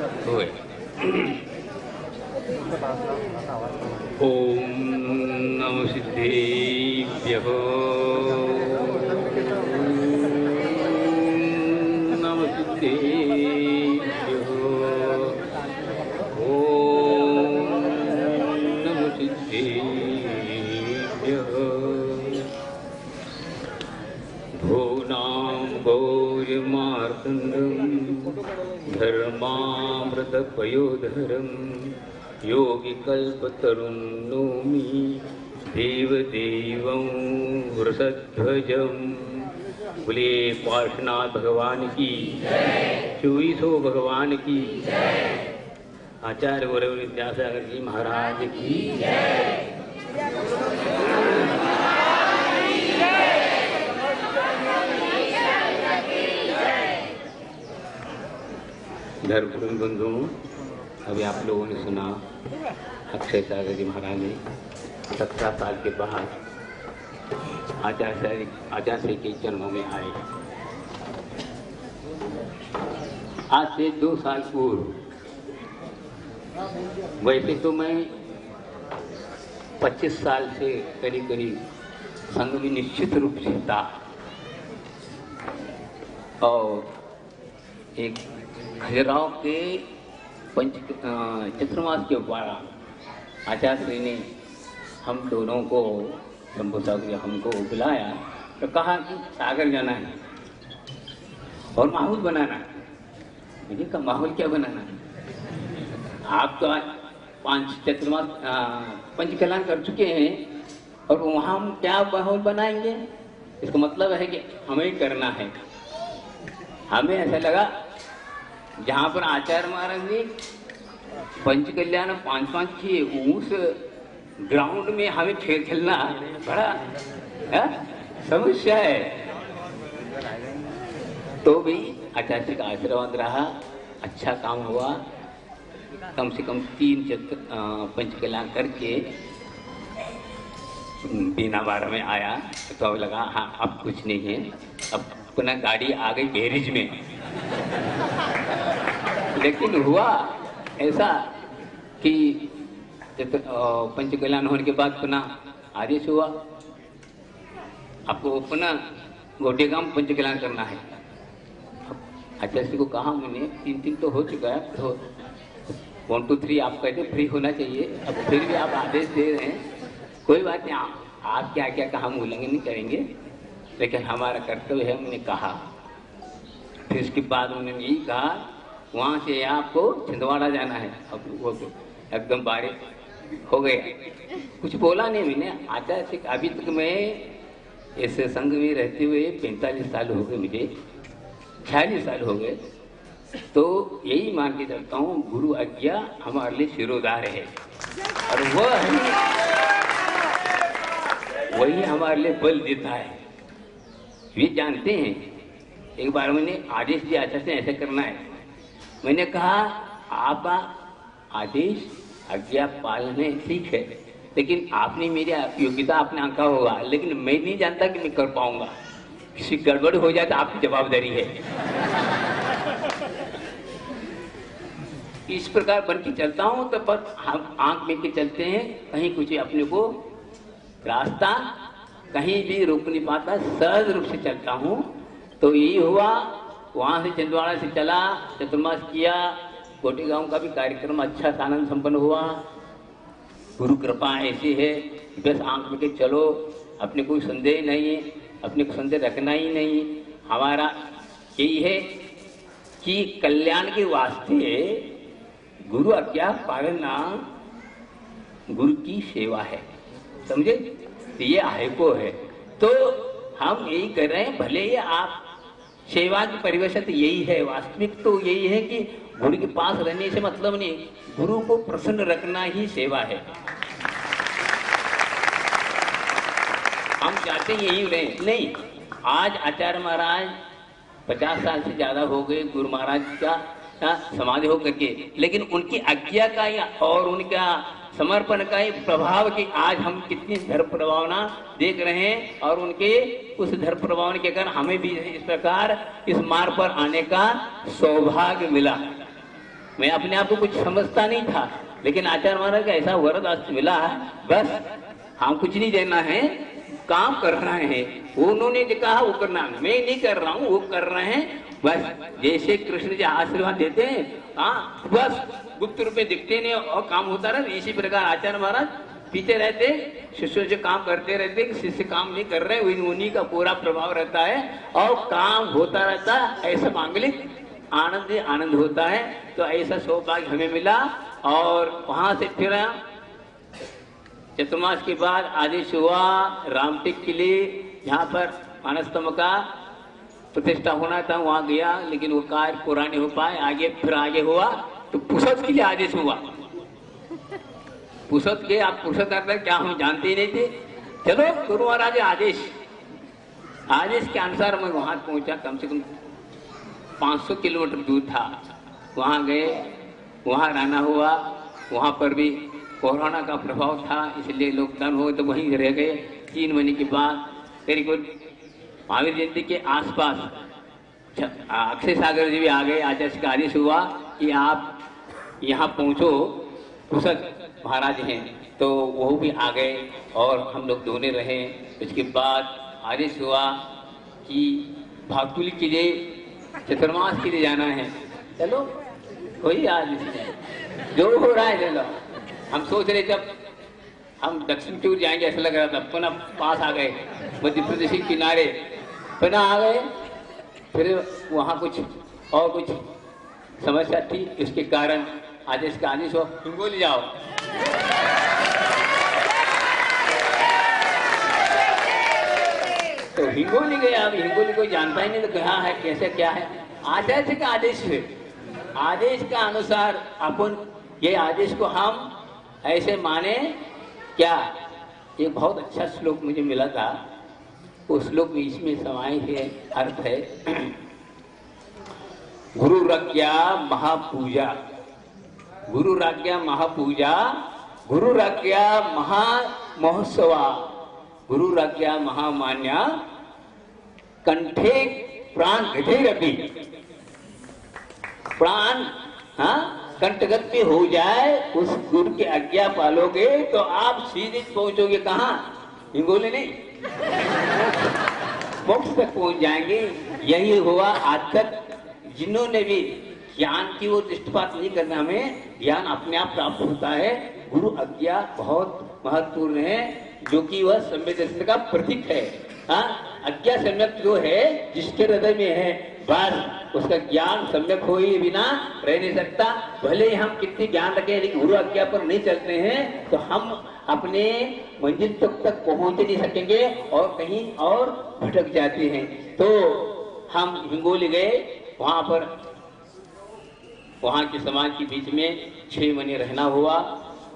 होय। ओम नमः सिद्धेभ्यः। नमः सिद्धेभ्यः। ओम नमः सिद्धेभ्यः। भोनाम्भोजमार्तण्डं धर्मामृतपयोधरं योगिकल्पतरुं नौमि देवदेवं वृषध्वजं। बोले पार्श्वनाथ भगवान की, चौबीसों भगवान की, आचार्य गौरव विद्यासागर जी महाराज की। धर्म बंधुओं, अभी आप लोगों ने सुना अक्षय सागर जी महाराज ने 17 साल के बाद आचार्य के चरणों में आए। आज से 2 साल पूर्व, वैसे तो मैं 25 साल से करीब संघ में निश्चित रूप से था, और एक खजुराहो के चतुर्मास के द्वारा आचार्य ने हम दोनों को, शंभू सागर हमको बुलाया तो कहा कि सागर जाना है और माहौल बनाना है। मैंने कहा माहौल क्या बनाना है? आप तो आज 5 चतुर्मास पंचकल्याण कर चुके हैं और वहाँ हम क्या माहौल बनाएंगे? इसका मतलब है कि हमें करना है। हमें ऐसा लगा जहाँ पर आचार्य महाराज ने पंचकल्याण 5-5 किए, उस ग्राउंड में हमें खेल खेलना बड़ा समस्या है। तो भी आचार्य का आशीर्वाद रहा, अच्छा काम हुआ। कम से कम 3 पंचकल्याण करके बिना 12 में आया तो अब लगा हाँ अब कुछ नहीं है। अब पुनः गाड़ी आ गई गैरेज में। लेकिन हुआ ऐसा कि पंचकल्याण होने के बाद पुनः आदेश हुआ आपको पुनः गोटेगांव पंचकल्याण करना है। आचार्य को कहा मैंने 3 तो हो चुका है, तो 1 2 3 आप कहते फ्री होना चाहिए। अब फिर भी आप आदेश दे रहे हैं, कोई बात नहीं, आप क्या क्या कहा हम उल्लंघन नहीं करेंगे, लेकिन हमारा कर्तव्य है। मैंने कहा। फिर उसके बाद उन्होंने यही कहा वहाँ से आपको छिंदवाड़ा जाना है। अब वो तो एकदम बारिश हो गया, कुछ बोला नहीं मैंने। आचार्य से अभी तक मैं इस संघ में रहते हुए 45 साल हो गए, मुझे 46 साल हो गए, तो यही मान के चलता हूँ गुरु आज्ञा हमारे लिए शिरोधार है, और वही हमारे लिए बल देता है। वे जानते हैं। एक बार मैंने आदेश दिया आचार्य से ऐसे करना है। मैंने कहा आपका आदेश आज्ञा पालन है, ठीक है, लेकिन आपने मेरी योग्यता आपने आंका होगा, लेकिन मैं नहीं जानता कि मैं कर पाऊंगा। किसी गड़बड़ हो जाए तो आपकी जवाबदारी है। इस प्रकार बन के चलता हूँ, तो पर हम आंख में के चलते हैं, कहीं कुछ अपने को रास्ता कहीं भी रोक नहीं पाता, सहज रूप से चलता हूँ। तो यही हुआ, वहाँ से छिंदवाड़ा से चला, चतुर्मास किया, गोटेगांव का भी कार्यक्रम अच्छा आनंद संपन्न हुआ। गुरु कृपा ऐसी है, बस आंख में के चलो, अपने कोई संदेह नहीं है, अपने को संदेह रखना ही नहीं। हमारा यही है कि कल्याण के वास्ते गुरु आज्ञा पालना गुरु की सेवा है, समझे? तो ये आय को है, तो हम यही कर रहे हैं। भले ही आप सेवा की परिभाषा तो यही है, वास्तविक तो यही है कि गुरु के पास रहने से मतलब नहीं, गुरु को प्रसन्न रखना ही सेवा है। हम चाहते हैं यही रहे। नहीं, आज आचार्य महाराज 50 साल से ज्यादा हो गए गुरु महाराज का समाधि होकर के, लेकिन उनकी आज्ञा का और उनका समर्पण का ही प्रभाव कि आज हम कितनी धर्म प्रभावना देख रहे हैं, और उनके उस धर्म प्रभावना के कारण हमें भी इस प्रकार इस मार्ग पर आने का सौभाग्य मिला। मैं अपने आप को कुछ समझता नहीं था, लेकिन आचार्य महाराज का ऐसा वरद आज मिला, बस हम कुछ नहीं देना है, काम करना है। उन्होंने जो कहा वो करना, मैं नहीं कर रहा हूँ, वो कर रहे हैं। बस जैसे कृष्ण जी आशीर्वाद देते हैं, हाँ बस गुप्त रूप में दिखते नहीं और काम होता रहा। इसी प्रकार आचार्य महाराज पीछे रहते, शिष्यों से काम करते रहते, शिष्य काम नहीं कर रहे, उन्हीं का पूरा प्रभाव रहता है और काम होता रहता है। ऐसा मांगलिक आनंद ही आनंद होता है। तो ऐसा सौभाग्य हमें मिला। और वहां से फिर चतुर्मास के बाद आदेश हुआ रामटेक के लिए, जहाँ पर मानस्तंभ का प्रतिष्ठा होना था, वहां गया, लेकिन वो कार्य पूरा नहीं हो पाए। आगे फिर आगे हुआ तो पुसद के लिए आदेश हुआ। पुसद के, आप पुसद करते क्या हम जानते ही नहीं थे। चलो गुरु महाराज आदेश के अनुसार मैं वहां पहुंचा। कम से कम 500 किलोमीटर दूर था। वहां गए, वहां रहना हुआ। वहां पर भी कोरोना का प्रभाव था, इसलिए लॉकडाउन हुए तो वहीं रह गए। 3 महीने के बाद करीब महावीर जयंती के आसपास अक्षय सागर जी भी आ गए। आचार्य का आदेश हुआ कि आप यहाँ पहुँचो, पुसद महाराज हैं, तो वो भी आ गए और हम लोग दोनों रहे। उसके बाद आदेश हुआ कि भाकुल के लिए, चतुर्मास के लिए जाना है। चलो कोई आदेश नहीं, जो हो रहा है चलो। हम सोच रहे जब हम दक्षिण की ओर जाएंगे ऐसा लग रहा था, पुनः पास आ गए, मध्य प्रदेश के किनारे पुनः आ गए। फिर वहाँ कुछ और कुछ समस्या थी, इसके कारण आदेश का आदेश हो हिंगोली जाओ। तो हिंगोली गया। अब हिंगोली कोई जानता ही नहीं तो कहाँ है, कैसे क्या है। आचार्य का आदेश है, आदेश का अनुसार अपन ये आदेश को हम ऐसे माने क्या। ये बहुत अच्छा श्लोक मुझे मिला था, उस श्लोक में इसमें समाये है अर्थ है गुरुराज्ञा महापूजा, गुरुराज्ञा महापूजा, गुरुराज्ञा महामहोत्सवा, गुरुराज्ञा महामान्या, कंठे प्राण गठेरपि। प्राण कंठगत पे हो जाए, उस गुरु की आज्ञा पालोगे तो आप सीधे पहुंचोगे कहाँ, हिंगोली नहीं, मोक्ष तक पहुंच जाएंगे। यही हुआ आज तक। जिन्होंने भी ज्ञान की वो दृष्टिपात नहीं करना, हमें ज्ञान अपने आप प्राप्त होता है। गुरु आज्ञा बहुत महत्वपूर्ण है, जो कि वह संवेदनशीलता का प्रतीक है। आज्ञा सम्यक जो है, जिसके हृदय में है, बस उसका ज्ञान सम्यक हो ही बिना रह नहीं सकता। भले ही हम कितनी ज्ञान रखें, लेकिन गुरु आज्ञा पर नहीं चलते हैं तो हम अपने मंजिल तक पहुंच नहीं सकेंगे और कहीं और भटक जाते हैं। तो हम हिंगोली गए, वहां पर वहां के समाज के बीच में 6 महीने रहना हुआ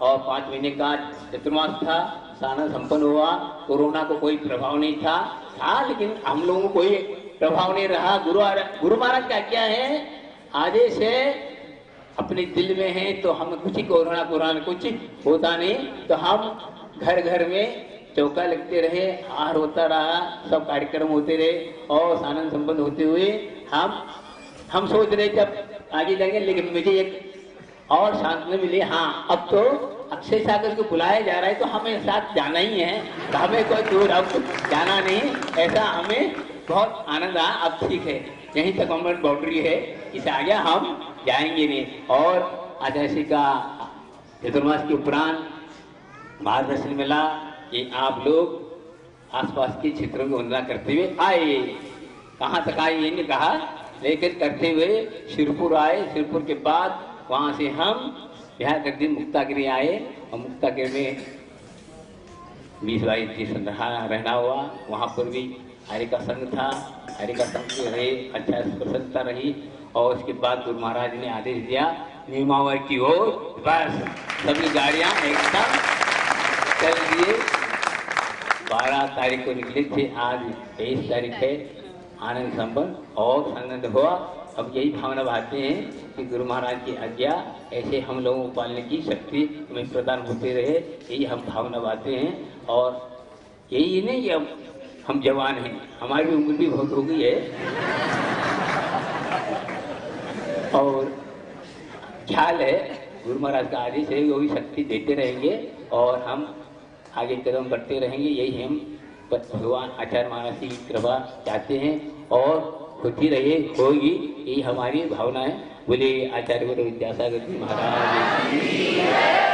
और 5 महीने का चतुर्मास था, साना संपन्न हुआ। कोरोना को कोई प्रभाव नहीं था, लेकिन हम लोगों को कोई प्रभाव नहीं रहा। गुरु महाराज का क्या है, आदेश है, अपने दिल में है तो हम कुछ ही कोरोना कुछ होता नहीं। तो हम घर घर में चौका लगते रहे, आहार होता रहा, सब कार्यक्रम होते रहे और सानंद संपन्न होते हुए हम सोच रहे जब आगे जाएंगे। लेकिन मुझे एक और शांति मिली, हाँ अब तो अक्षय सागर को बुलाया जा रहा है तो हमें साथ जाना ही है, तो हमें कोई दूर अब जाना नहीं। ऐसा हमें बहुत आनंद आया। अब ठीक है, यहीं तक हमारी बाउंड्री है, इससे आगे हम जाएंगे नहीं। और आचार्य का चतुर्मास के उपरांत मार्गदर्शन मिला कि आप लोग आसपास के क्षेत्रों में वंदना करते हुए आए। कहाँ तक आए ये नहीं कहा, लेकिन करते हुए शिरपुर आए। शिरपुर के बाद वहाँ से हम यहाँ तक दिन मुक्तागिरी आए और मुक्तागिरी में 20-22 दिन रहना हुआ। वहाँ पर भी हरि का संग था, हरि का संग रहे, अच्छा प्रसन्नता रही। और उसके बाद गुरु महाराज ने आदेश दिया नियमावली की ओर, बस सभी गाड़ियाँ एकदम चल दिए। 12 तारीख को निकले थे, आज 23 तारीख है। आनंद संपन्न और आनंद हुआ। अब यही भावना भाते हैं कि गुरु महाराज की आज्ञा ऐसे हम लोगों को पालने की शक्ति हमें प्रदान होते रहे, यही हम भावना भाते हैं। और यही नहीं कि अब हम जवान हैं, हमारी उम्र भी बहुत हो गई है और ख्याल है, गुरु महाराज का आदेश है, वो भी शक्ति देते रहेंगे और हम आगे कदम बढ़ते रहेंगे। यही हम भगवान आचार्य महाराज की कृपा चाहते हैं और होती रहे, होगी, यही हमारी भावना है। बोले आचार्य गुरु विद्यासागर जी महाराज।